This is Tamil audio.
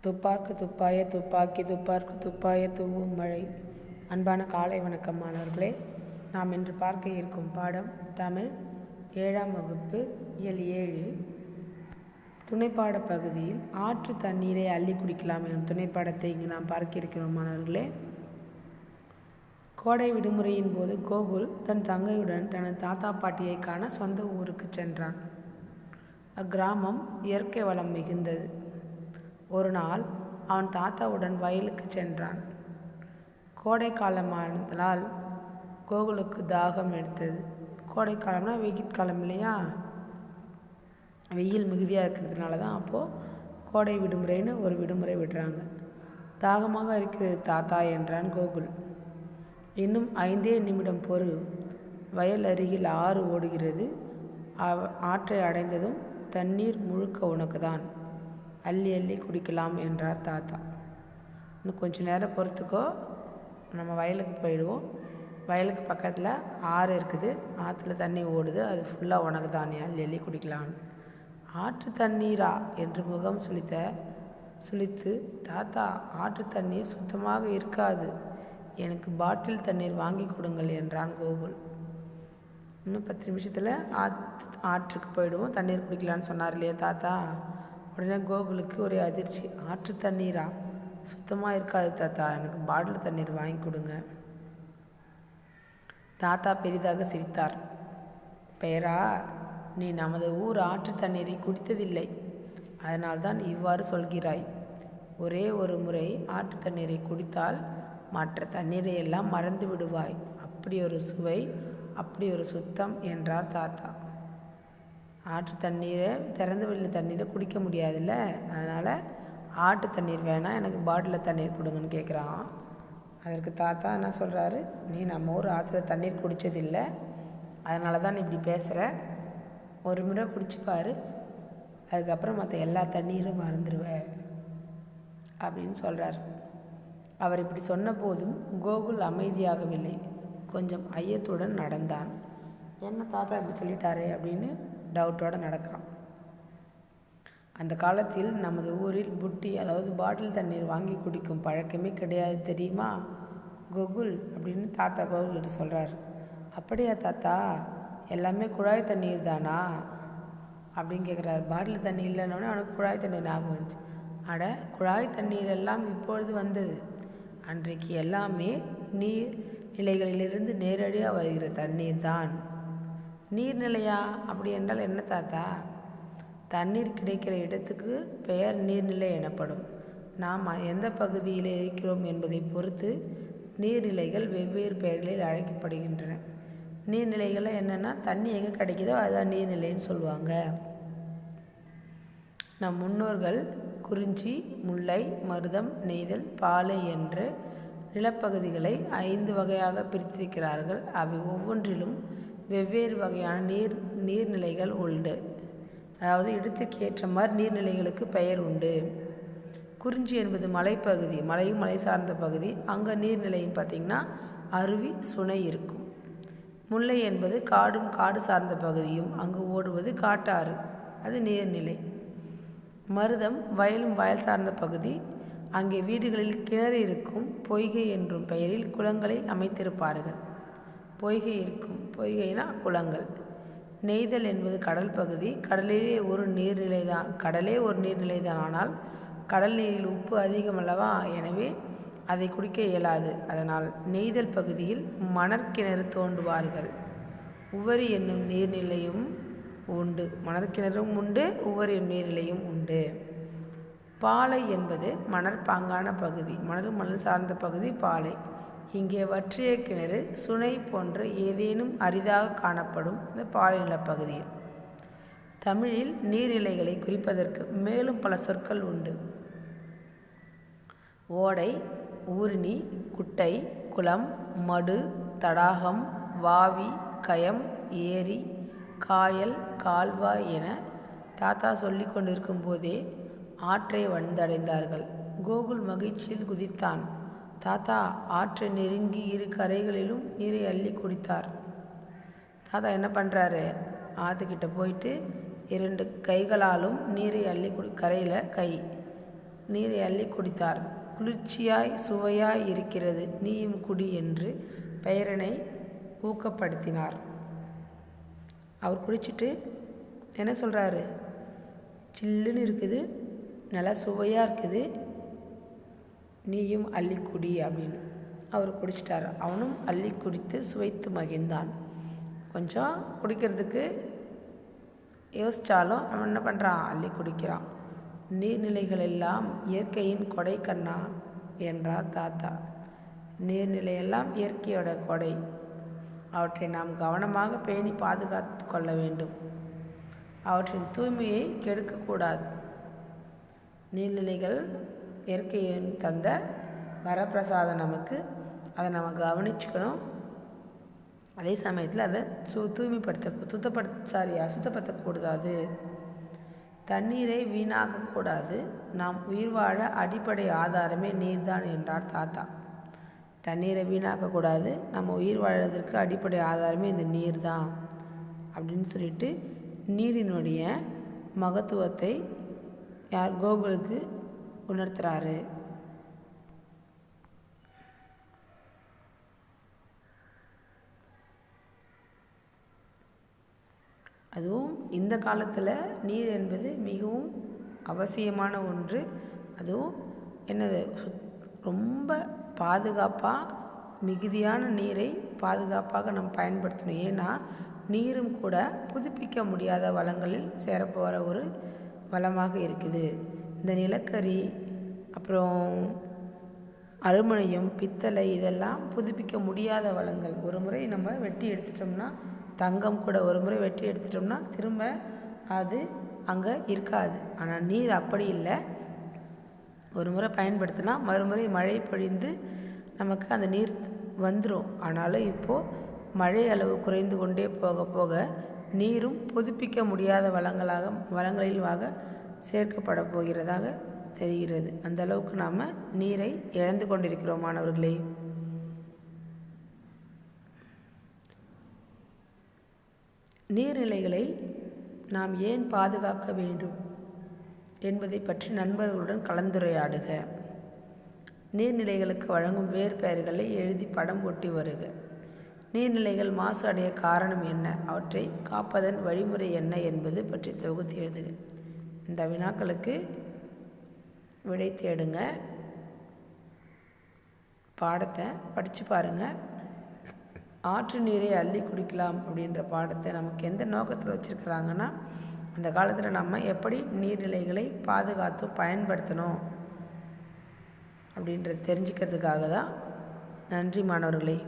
துப்பார்க்கு துப்பாய துப்பாக்கி துப்பார்க்கு துப்பாய தூவும் மழை. அன்பான காலை வணக்கம் மாணவர்களே. நாம் இன்று பார்க்க இருக்கும் பாடம் தமிழ் 7ஆம் வகுப்பு இயல் 7 துணைப்பாட பகுதியில் ஆற்று தண்ணீரை அள்ளி குடிக்கலாம் எனும் துணைப்பாடத்தை இங்கு நாம் பார்க்க இருக்கிறோம் மாணவர்களே. கோடை விடுமுறையின் போது கோகுல் தன் தங்கையுடன் தனது தாத்தா பாட்டியை காண சொந்த ஊருக்கு சென்றான். அக்கிராமம் இயற்கை வளம் மிகுந்தது. ஒரு நாள் அவன் தாத்தாவுடன் வயலுக்கு சென்றான். கோடை காலமானதால் கோகுலுக்கு தாகம் எடுத்தது. கோடை காலம்னா வெயில் காலம் இல்லையா, வெயில் மிகுதியாக இருக்கிறதுனால தான் அப்போது கோடை விடுமுறைன்னு ஒரு விடுமுறை விடுறாங்க. தாகமாக இருக்கிறது தாத்தா என்றான் கோகுல். இன்னும் 5 நிமிடம் பொறு, வயல் அருகில் ஆறு ஓடுகிறது. ஆற்றை அடைந்ததும் தண்ணீர் முழுக்க உனக்கு தான், அள்ளி அள்ளி குடிக்கலாம் என்றார் தாத்தா. இன்னும் கொஞ்சம் நேரம் பொறுத்துக்கோ, நம்ம வயலுக்கு போயிடுவோம். வயலுக்கு பக்கத்தில் ஆறு இருக்குது, ஆற்றுல தண்ணி ஓடுது, அது ஃபுல்லாக உனக்கு தானே, அள்ளி அள்ளி குடிக்கலாம். ஆற்று தண்ணீரா என்று முகம் சுளித்து தாத்தா, ஆற்று தண்ணீர் சுத்தமாக இருக்காது, எனக்கு பாட்டில் தண்ணீர் வாங்கி கொடுங்கள் என்றான் கோகுல். இன்னும் 10 நிமிஷத்தில் ஆற்றுக்கு போயிடுவோம், தண்ணீர் குடிக்கலான்னு சொன்னார் இல்லையா தாத்தா. உடனே கோகுலுக்கு ஒரே அதிர்ச்சி. ஆற்று தண்ணீரா, சுத்தமாக இருக்காது தாத்தா, எனக்கு பாட்டில் தண்ணீர் வாங்கி கொடுங்க. தாத்தா பெரிதாக சிரித்தார். பெயரா, நீ நமது ஊர் ஆற்று தண்ணீரை குடித்ததில்லை, அதனால்தான் இவ்வாறு சொல்கிறாய். ஒரே ஒரு முறை ஆற்று தண்ணீரை குடித்தால் மற்ற தண்ணீரை எல்லாம் மறந்து விடுவாய். அப்படி ஒரு சுவை, அப்படி ஒரு சுத்தம் என்றார் தாத்தா. ஆற்று தண்ணீரை, திறந்த வெளியில் தண்ணீரை குடிக்க முடியாதுல்ல, அதனால் ஆற்று தண்ணீர் வேணாம், எனக்கு பாட்டிலில் தண்ணீர் கொடுங்கன்னு கேட்குறான். அதற்கு தாத்தா என்ன சொல்கிறாரு, நீ நம்ம ஊர் ஆற்றுல தண்ணீர் குடித்ததில்லை, அதனால தான் நீ இப்படி பேசுகிற. ஒரு முறை குடிச்சுப்பார், அதுக்கப்புறம் மற்ற எல்லா தண்ணீரும் மறந்துடுவேன் அப்படின்னு சொல்கிறார். அவர் இப்படி சொன்ன போதும் கோகுல் அமைதியாகவில்லை, கொஞ்சம் ஐயத்துடன் நடந்தான். என்ன தாத்தா இப்படி சொல்லிட்டாரே அப்படின்னு டவுட்டோடு நடக்கிறான். அந்த காலத்தில் நமது ஊரில் புட்டி, அதாவது பாட்டில் தண்ணீர் வாங்கி குடிக்கும் பழக்கமே கிடையாது தெரியுமா கோகுல் அப்படின்னு தாத்தா கோகுல்கிட்ட சொல்கிறார். அப்படியா தாத்தா, எல்லாமே குழாய் தண்ணீர் தானா அப்படின்னு கேட்குறாரு. பாட்டில் தண்ணி இல்லைன்னொடனே அவனுக்கு குழாய் தண்ணீர் ஞாபகம் வந்துச்சு. அட, குழாய் தண்ணீர் எல்லாம் இப்பொழுது வந்தது, அன்றைக்கு எல்லாமே நீர் நிலைகளிலிருந்து நேரடியாக வருகிற தண்ணீர் தான். நீர்நிலையா அப்படி என்றால் என்ன தாத்தா? தண்ணீர் கிடைக்கிற இடத்துக்கு பெயர் நீர்நிலை எனப்படும். நாம் எந்த பகுதியில் இருக்கிறோம் என்பதை பொறுத்து நீர்நிலைகள் வெவ்வேறு பெயர்களில் அழைக்கப்படுகின்றன. நீர்நிலைகள் என்னென்னா, தண்ணி எங்கே கிடைக்குதோ அதுதான் நீர்நிலைன்னு சொல்லுவாங்க. நம் முன்னோர்கள் குறிஞ்சி, முல்லை, மருதம், நெய்தல், பாலை என்று நிலப்பகுதிகளை 5 வகையாக பிரித்திருக்கிறார்கள். அவை ஒவ்வொன்றிலும் வெவ்வேறு வகையான நீர்நிலைகள் உண்டு. அதாவது இடத்துக்கு ஏற்ற மாதிரி நீர்நிலைகளுக்கு பெயர் உண்டு. குறிஞ்சி என்பது மலைப்பகுதி, மலையும் மலை சார்ந்த பகுதி, அங்கே நீர்நிலைன்னு பார்த்திங்கன்னா அருவி, சுனை இருக்கும். முல்லை என்பது காடும் காடு சார்ந்த பகுதியும், அங்கு ஓடுவது காட்டாறு, அது நீர்நிலை. மருதம் வயலும் வயல் சார்ந்த பகுதி, அங்கே வீடுகளில் கிணறு இருக்கும். பொய்கை என்றும் பெயரில் குளங்களை அமைத்திருப்பார்கள். பொய்கை இருக்கும், பொய்கைனா குளங்கள். நெய்தல் என்பது கடல் பகுதி, கடலே ஒரு நீர்நிலை தான். ஆனால் கடல் நீரில் உப்பு அதிகமல்லவா, எனவே அதை குடிக்க இயலாது. அதனால் நெய்தல் பகுதியில் மணற்கிணறு தோண்டுவார்கள். உவரி என்னும் நீர்நிலையும் உண்டு, மணற்கிணறும் உண்டு, உவரி என்னும் நீர்நிலையும் உண்டு. பாலை என்பது மணற்பாங்கான பகுதி, மணல் சார்ந்த பகுதி பாலை. இங்கே வற்றிய கிணறு, சுனை போன்ற ஏதேனும் அரிதாக காணப்படும் இந்த பாலை நிலப்பகுதியில். தமிழில் நீர்நிலைகளை குறிப்பதற்கு மேலும் பல சொற்கள் உண்டு. ஓடை, ஊருணி, குட்டை, குளம், மடு, தடாகம், வாவி, கயம், ஏரி, காயல், கால்வாய் என தாத்தா சொல்லி கொண்டிருக்கும் போதே ஆற்றை வந்தடைந்தார்கள். கோகுல் மகிழ்ச்சியில் குதித்தான். தாத்தா ஆற்றை நெருங்கி 2 கரைகளிலும் நீரை அள்ளி குடித்தார். தாத்தா என்ன பண்ணுறாரு, ஆற்றுக்கிட்ட போயிட்டு 2 கைகளாலும் நீரை அள்ளி கரையில் நீரை அள்ளி குடித்தார். குளிர்ச்சியாய் சுவையாய் இருக்கிறது, நீயும் குடி என்று பெயரனை ஊக்கப்படுத்தினார். அவர் குடிச்சிட்டு என்ன சொல்கிறாரு, சில்லுன்னு இருக்குது, நல்லா சுவையாக இருக்குது, நீயும் அள்ளி குடி அப்படின்னு அவர் குடிச்சிட்டார். அவனும் அள்ளி குடித்து சுவைத்து மகிழ்ந்தான். கொஞ்சம் குடிக்கிறதுக்கு யோசித்தாலும் அவன் என்ன பண்ணுறான், அள்ளி குடிக்கிறான். நீர்நிலைகள் எல்லாம் இயற்கையின் கொடை கண்ணா என்றார் தாத்தா. நீர்நிலையெல்லாம் இயற்கையோட கொடை, அவற்றை நாம் கவனமாக பேணி பாதுகாத்து கொள்ள வேண்டும். அவற்றின் தூய்மையை கெடுக்கக்கூடாது. நீர்நிலைகள் இயற்கையின் தந்த வரப்பிரசாதம் நமக்கு, அதை நம்ம கவனிச்சுக்கணும். அதே சமயத்தில் அதை அசுத்தப்படுத்தக்கூடாது. தண்ணீரை வீணாக்கக்கூடாது. நாம் உயிர் வாழ அடிப்படை ஆதாரமே நீர்தான் என்றார் தாத்தா. தண்ணீரை வீணாக்கக்கூடாது, நம்ம உயிர் வாழறதுக்கு அடிப்படை ஆதாரமே இந்த நீர் தான் அப்படின்னு சொல்லிட்டு நீரினுடைய மகத்துவத்தை கோகுலுக்கு உணர்த்துறாரு. அதுவும் இந்த காலத்தில் நீர் என்பது மிகவும் அவசியமான ஒன்று. அதுவும் என்னது, ரொம்ப பாதுகாப்பாக மிகுதியான நீரை பாதுகாப்பாக நம்ம பயன்படுத்தணும். ஏன்னா நீரும் கூட புதுப்பிக்க முடியாத வளங்களில் சேரப்போகிற ஒரு வளமாக இருக்குது. இந்த நிலக்கரி, அப்புறம் அலுமினியம், பித்தளை, இதெல்லாம் புதுப்பிக்க முடியாத வளங்கள். ஒரு முறை நம்ம வெட்டி எடுத்துட்டோம்னா, தங்கம் கூட ஒரு முறை வெட்டி எடுத்துட்டோம்னா திரும்ப அது அங்கே இருக்காது. ஆனால் நீர் அப்படி இல்லை. ஒரு முறை பயன்படுத்தினா மறுமுறை மழை பொழிந்து நமக்கு அந்த நீர் வந்துடும். ஆனாலும் இப்போது மழை அளவு குறைந்து கொண்டே போக போக நீரும் புதுப்பிக்க முடியாத வளங்களில் சேர்க்கப்பட போகிறதாக தெரிகிறது. அந்த அளவுக்கு நாம் நீரை இழந்து கொண்டிருக்கிறோம் மாணவர்களே. நீர்நிலைகளை நாம் ஏன் பாதுகாக்க வேண்டும் என்பதை பற்றி நண்பர்களுடன் கலந்துரையாடுக. நீர்நிலைகளுக்கு வழங்கும் வேறு பெயர்களை எழுதி படம் ஒட்டி வருக. நீர்நிலைகள் மாசு அடைய காரணம் என்ன, அவற்றை காப்பதன் வழிமுறை என்ன என்பது பற்றி தொகுத்து எழுதுக. இந்த வினாக்களுக்கு விடை தேடுங்க. பாடத்தை படித்து பாருங்கள். ஆற்று நீரை அள்ளி குடிக்கலாம் அப்படின்ற பாடத்தை நமக்கு எந்த நோக்கத்தில் வச்சுருக்கிறாங்கன்னா, அந்த காலத்தில் நம்ம எப்படி நீர்நிலைகளை பாதுகாத்து பயன்படுத்தணும் அப்படின்றத தெரிஞ்சுக்கிறதுக்காக தான். நன்றி மாணவர்களே.